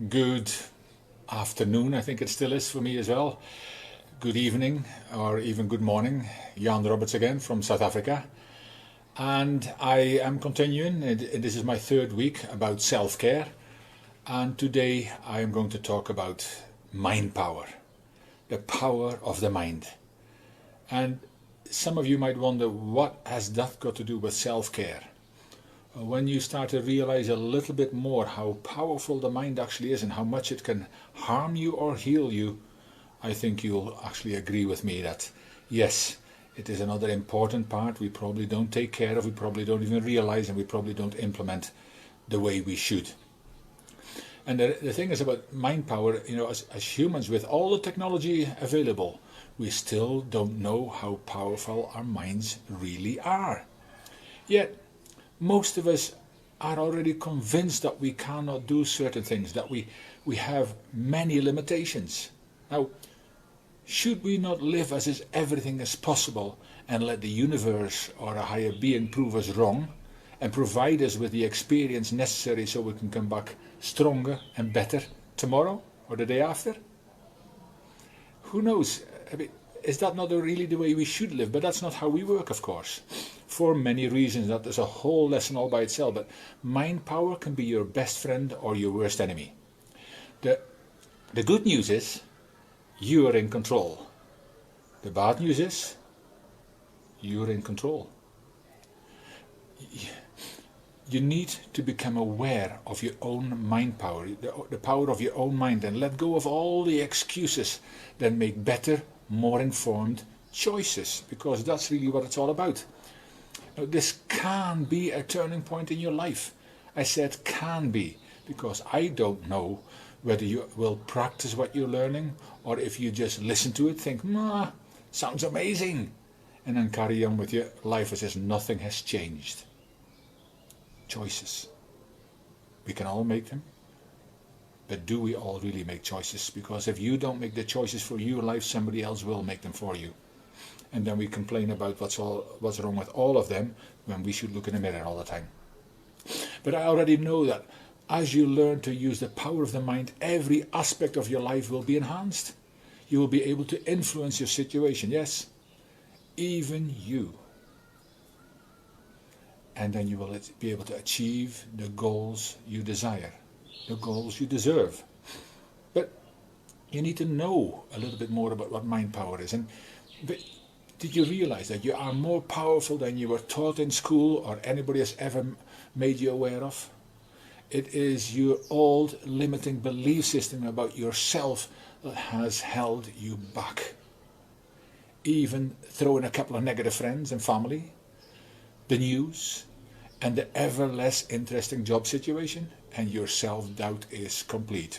Good afternoon, I think it still is for me as well. Good evening, or even good morning. Jan Roberts again from South Africa. And I am continuing, this is my third week, about self-care. And today I am going to talk about mind power, the power of the mind. And some of you might wonder, what has that got to do with self-care? When you start to realize a little bit more how powerful the mind actually is and how much it can harm you or heal you, I think you'll actually agree with me that yes, it is another important part we probably don't take care of, we probably don't even realize, and we probably don't implement the way we should. And the thing is about mind power, as humans with all the technology available, we still don't know how powerful our minds really are. Yet most of us are already convinced that we cannot do certain things, that we have many limitations. Now, should we not live as if everything is possible and let the universe or a higher being prove us wrong and provide us with the experience necessary so we can come back stronger and better tomorrow or the day after? Who knows? Is that not really the way we should live? But that's not how we work, of course. For many reasons, that is a whole lesson all by itself. But mind power can be your best friend or your worst enemy. The good news is you are in control. The bad news is you're in control. You need to become aware of your own mind power, the power of your own mind, and let go of all the excuses that make better, more informed choices, because that's really what it's all about. Now, this can be a turning point in your life. I said can be, because I don't know whether you will practice what you're learning, or if you just listen to it, think, sounds amazing, and then carry on with your life as if nothing has changed. Choices. We can all make them. But do we all really make choices? Because if you don't make the choices for your life, somebody else will make them for you. And then we complain about what's wrong with all of them when we should look in the mirror all the time. But I already know that as you learn to use the power of the mind, every aspect of your life will be enhanced. You will be able to influence your situation, yes, even you. And then you will be able to achieve the goals you desire, the goals you deserve. But you need to know a little bit more about what mind power is. But did you realize that you are more powerful than you were taught in school or anybody has ever made you aware of? It is your old limiting belief system about yourself that has held you back. Even throw in a couple of negative friends and family, the news, and the ever less interesting job situation, and your self-doubt is complete.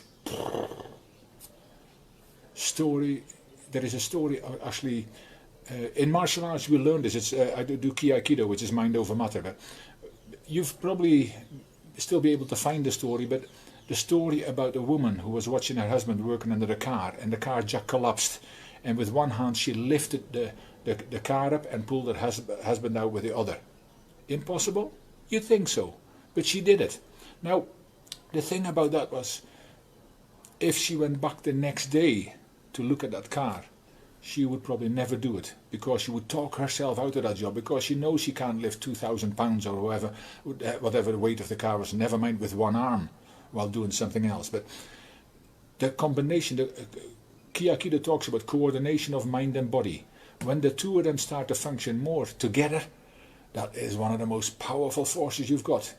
There is a story actually. In martial arts we learn this. I do Ki-Aikido, which is mind over matter. But you've probably still be able to find the story. But the story about a woman who was watching her husband working under a car, and the car jack collapsed, and with one hand she lifted the car up and pulled her husband out with the other. Impossible? You'd think so, but she did it. Now, the thing about that was, if she went back the next day to look at that car, she would probably never do it, because she would talk herself out of that job, because she knows she can't lift 2,000 pounds or whatever the weight of the car was, never mind with one arm while doing something else. But the combination, Ki-Aikido talks about coordination of mind and body. When the two of them start to function more together, that is one of the most powerful forces you've got,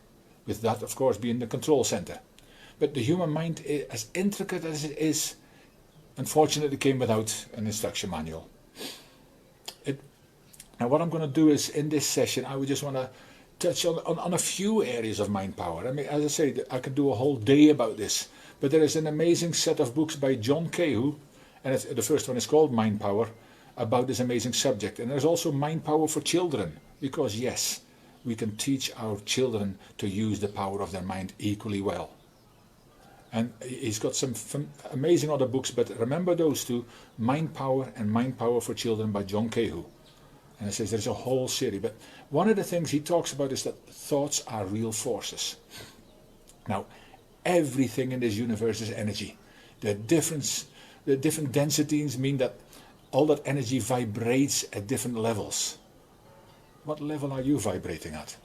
with that of course being the control center. But the human mind, as intricate as it is, unfortunately came without an instruction manual. Now what I'm going to do is, in this session, I would just want to touch on a few areas of mind power. I mean, as I say, I could do a whole day about this, but there is an amazing set of books by John Cahill, and the first one is called Mind Power, about this amazing subject. And there's also Mind Power for Children, because yes, we can teach our children to use the power of their mind equally well. And he's got some amazing other books, but remember those two, Mind Power and Mind Power for Children by John Cahill. And it says there's a whole series. But one of the things he talks about is that thoughts are real forces. Now, Everything in this universe is energy. The different densities mean that all that energy vibrates at different levels. What level are you vibrating at?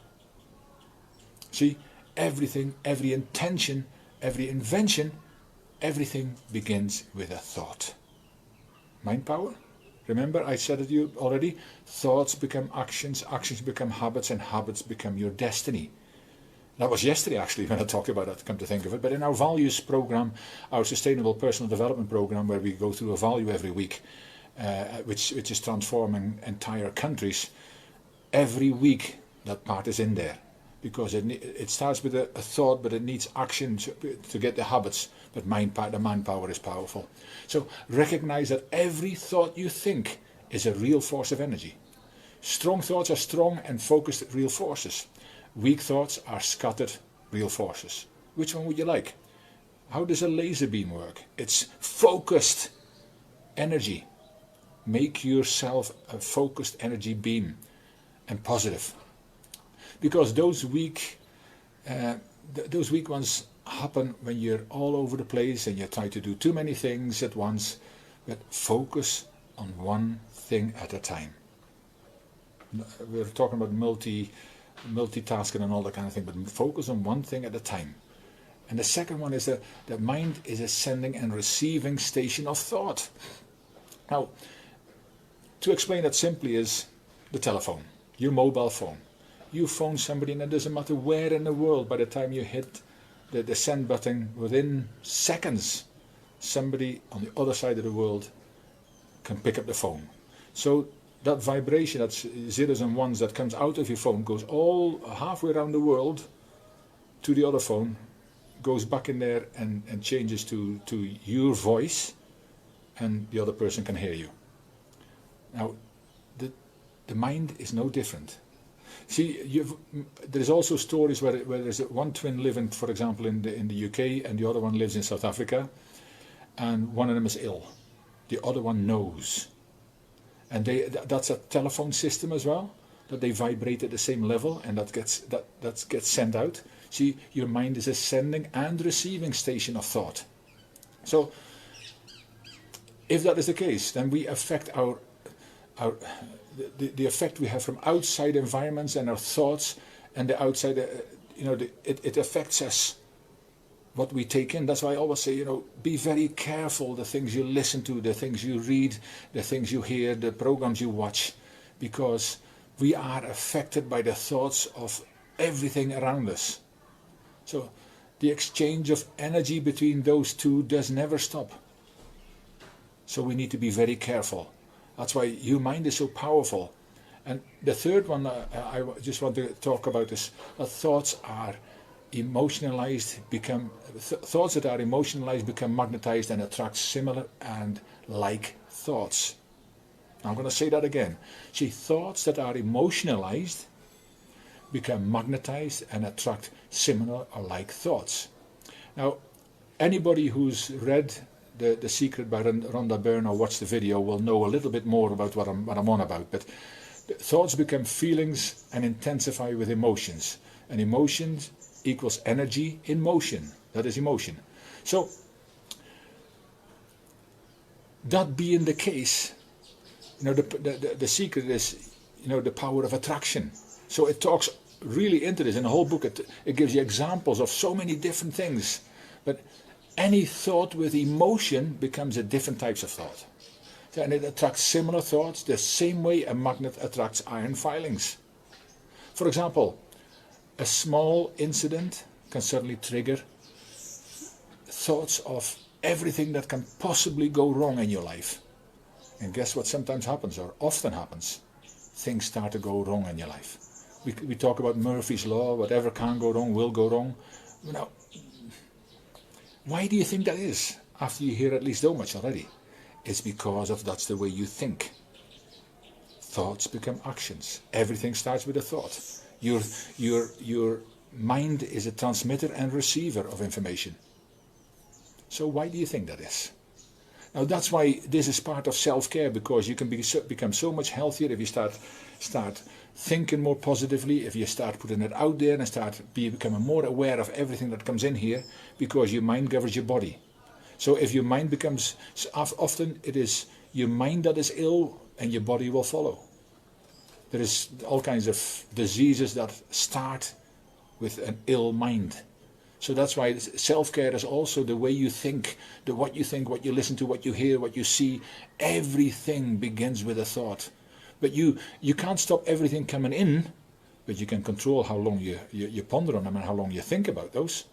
See, everything, every intention, every invention, everything begins with a thought. Mind power? Remember, I said it to you already, thoughts become actions, actions become habits, and habits become your destiny. That was yesterday actually when I talked about that, come to think of it. But in our values program, our sustainable personal development program, where we go through a value every week, which is transforming entire countries, every week that part is in there. Because it starts with a thought, but it needs action to get the habits. But the mind power is powerful. So recognize that every thought you think is a real force of energy. Strong thoughts are strong and focused real forces. Weak thoughts are scattered real forces. Which one would you like? How does a laser beam work? It's focused energy. Make yourself a focused energy beam and positive. Because those weak ones happen when you're all over the place and you try to do too many things at once, but focus on one thing at a time. We're talking about multitasking and all that kind of thing, but focus on one thing at a time. And the second one is that the mind is a sending and receiving station of thought. Now, to explain that simply is the telephone, your mobile phone. You phone somebody and it doesn't matter where in the world, by the time you hit the send button, within seconds, somebody on the other side of the world can pick up the phone. So that vibration, that's zeros and ones that comes out of your phone, goes all halfway around the world to the other phone, goes back in there and changes to your voice, and the other person can hear you. Now, the mind is no different. See, there's also stories where there's one twin living, for example, in the UK, and the other one lives in South Africa, and one of them is ill. The other one knows. And that's a telephone system as well, that they vibrate at the same level, and that gets sent out. See, your mind is a sending and receiving station of thought. So, if that is the case, then we affect the effect we have from outside environments and our thoughts, and the outside, it affects us, what we take in. That's why I always say, be very careful the things you listen to, the things you read, the things you hear, the programs you watch, because we are affected by the thoughts of everything around us. So the exchange of energy between those two does never stop. So we need to be very careful. That's why your mind is so powerful. And the third one I just want to talk about is that thoughts are emotionalized, thoughts that are emotionalized become magnetized and attract similar and like thoughts. Now I'm going to say that again. See, thoughts that are emotionalized become magnetized and attract similar or like thoughts. Now, anybody who's read The Secret by Rhonda Byrne or watch the video will know a little bit more about what I'm on about. But thoughts become feelings and intensify with emotions. And emotions equals energy in motion. That is emotion. So, that being the case, the secret is, the power of attraction. So it talks really into this. In the whole book, it gives you examples of so many different things. But any thought with emotion becomes a different types of thought. And it attracts similar thoughts the same way a magnet attracts iron filings. For example, a small incident can certainly trigger thoughts of everything that can possibly go wrong in your life. And guess what sometimes happens, or often happens? Things start to go wrong in your life. We talk about Murphy's Law, whatever can go wrong will go wrong. Now, why do you think that is? After you hear at least so much already. It's because that's the way you think. Thoughts become actions. Everything starts with a thought. Your mind is a transmitter and receiver of information. So why do you think that is? Now that's why this is part of self-care, because you can become so much healthier if you start thinking more positively, if you start putting it out there and start becoming more aware of everything that comes in here, because your mind governs your body. So if your mind becomes, often it is your mind that is ill and your body will follow. There is all kinds of diseases that start with an ill mind. So that's why self-care is also the way you think, what you think, what you listen to, what you hear, what you see. Everything begins with a thought. But you can't stop everything coming in, but you can control how long you ponder on them and how long you think about those.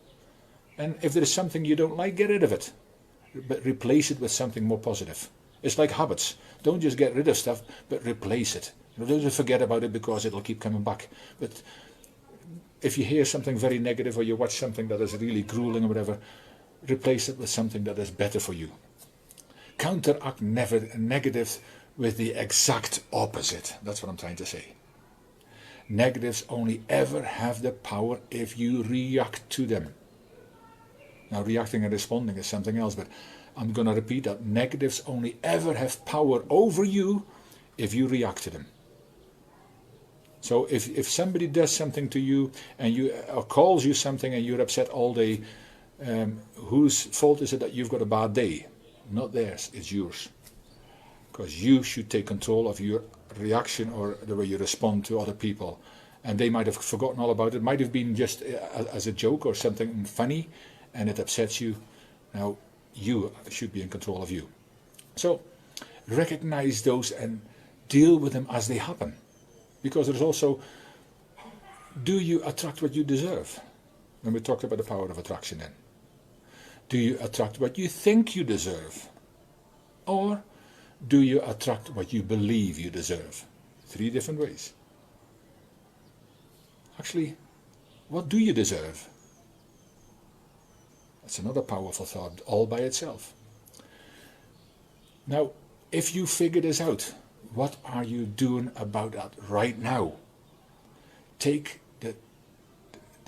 And if there is something you don't like, get rid of it. But replace it with something more positive. It's like habits. Don't just get rid of stuff, but replace it. Don't just forget about it because it'll keep coming back. But if you hear something very negative or you watch something that is really grueling or whatever, replace it with something that is better for you. Counteract negative with the exact opposite. That's what I'm trying to say. Negatives only ever have the power if you react to them. Now, reacting and responding is something else, but I'm going to repeat that. Negatives only ever have power over you if you react to them. So if somebody does something to you and or calls you something and you're upset all day, whose fault is it that you've got a bad day? Not theirs, it's yours. Because you should take control of your reaction or the way you respond to other people. And they might have forgotten all about it. Might have been just as a joke or something funny, and it upsets you. Now, you should be in control of you. So, recognize those and deal with them as they happen. Because there's also, do you attract what you deserve? When we talked about the power of attraction then. Do you attract what you think you deserve? Or do you attract what you believe you deserve? 3 different ways. Actually, what do you deserve? That's another powerful thought all by itself. Now, if you figure this out, what are you doing about that right now?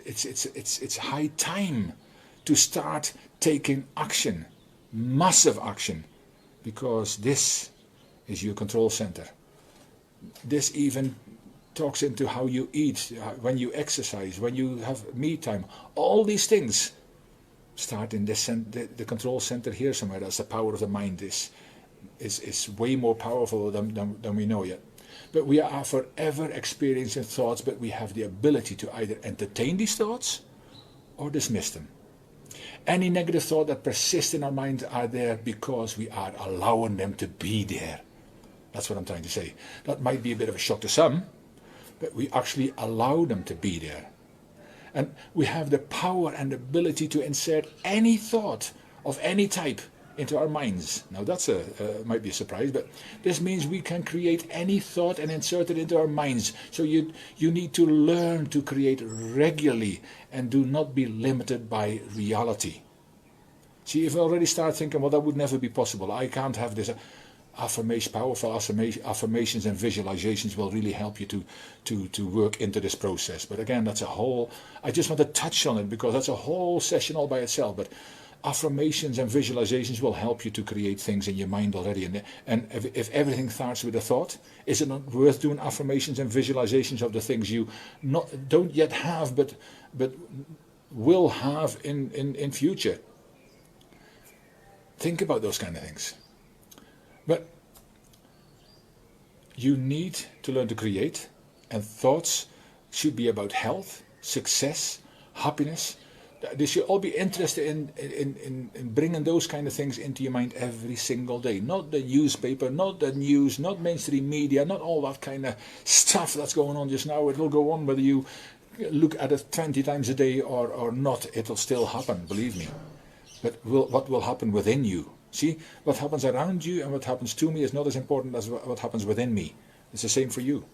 It's high time to start taking action, massive action, because this is your control center. This even talks into how you eat, when you exercise, when you have me time. All these things start in this the control center here somewhere. That's the power of the mind. Is way more powerful than we know yet. But we are forever experiencing thoughts, but we have the ability to either entertain these thoughts or dismiss them. Any negative thought that persists in our minds are there because we are allowing them to be there. That's what I'm trying to say. That might be a bit of a shock to some, but we actually allow them to be there. And we have the power and ability to insert any thought of any type into our minds. Now that's might be a surprise, but this means we can create any thought and insert it into our minds. So you need to learn to create regularly and do not be limited by reality. See, if you already start thinking, well, that would never be possible, I can't have this. Powerful affirmations and visualizations will really help you to work into this process. But again, that's a whole, I just want to touch on it because that's a whole session all by itself. But affirmations and visualizations will help you to create things in your mind already. And if everything starts with a thought, is it not worth doing affirmations and visualizations of the things you don't yet have, but will have in future? Think about those kind of things. But you need to learn to create, and thoughts should be about health, success, happiness. They should all be interested in bringing those kind of things into your mind every single day. Not the newspaper, not the news, not mainstream media, not all that kind of stuff that's going on just now. It will go on whether you look at it 20 times a day or not. It will still happen, believe me. But what will happen within you? See, what happens around you and what happens to me is not as important as what happens within me. It's the same for you.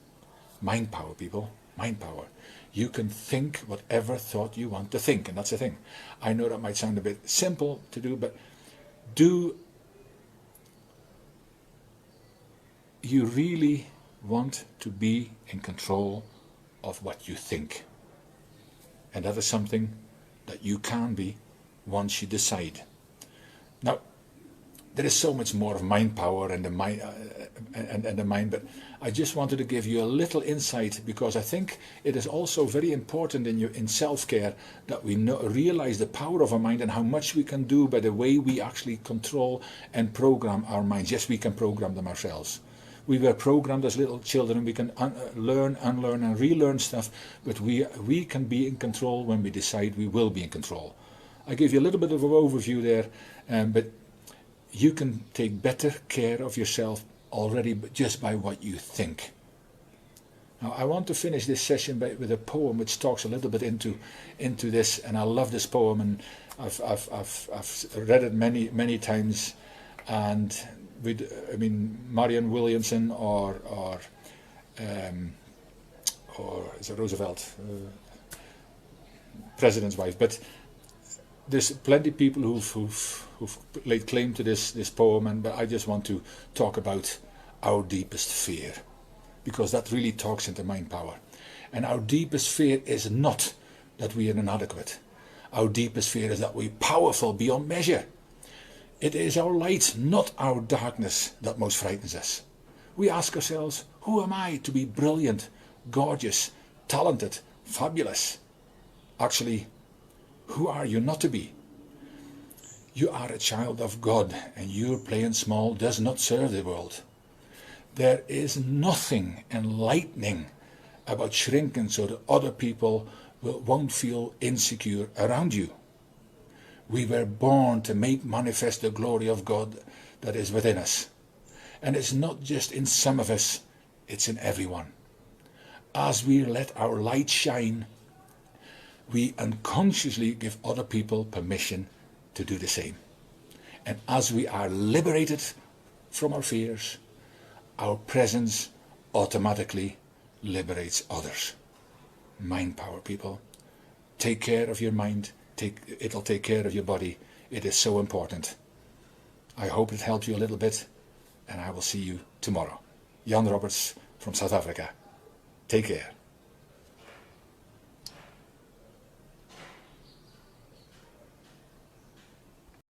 Mind power, people. Mind power. You can think whatever thought you want to think, and that's the thing. I know that might sound a bit simple to do, but do you really want to be in control of what you think? And that is something that you can be once you decide. Now, there is so much more of mind power and the mind, and the mind, but I just wanted to give you a little insight, because I think it is also very important in self-care that we realize the power of our mind and how much we can do by the way we actually control and program our minds. Yes, we can program them ourselves. We were programmed as little children. We can learn, unlearn and relearn stuff, but we can be in control when we decide we will be in control. I gave you a little bit of an overview there, but you can take better care of yourself already just by what you think. Now, I want to finish this session with a poem which talks a little bit into this, and I love this poem, and I've read it many times, and Marianne Williamson or is it Roosevelt, president's wife, but there's plenty of people who've laid claim to this poem, but I just want to talk about our deepest fear, because that really talks into mind power. And our deepest fear is not that we are inadequate. Our deepest fear is that we're powerful beyond measure. It is our light, not our darkness, that most frightens us. We ask ourselves, who am I to be brilliant, gorgeous, talented, fabulous? Actually, who are you not to be? You are a child of God, and your playing small does not serve the world. There is nothing enlightening about shrinking so that other people won't feel insecure around you. We were born to make manifest the glory of God that is within us. And it's not just in some of us, it's in everyone. As we let our light shine, we unconsciously give other people permission to do the same. And as we are liberated from our fears, our presence automatically liberates others. Mind power, people. Take care of your mind. It'll take care of your body. It is so important. I hope it helped you a little bit, and I will see you tomorrow. Jan Roberts from South Africa. Take care.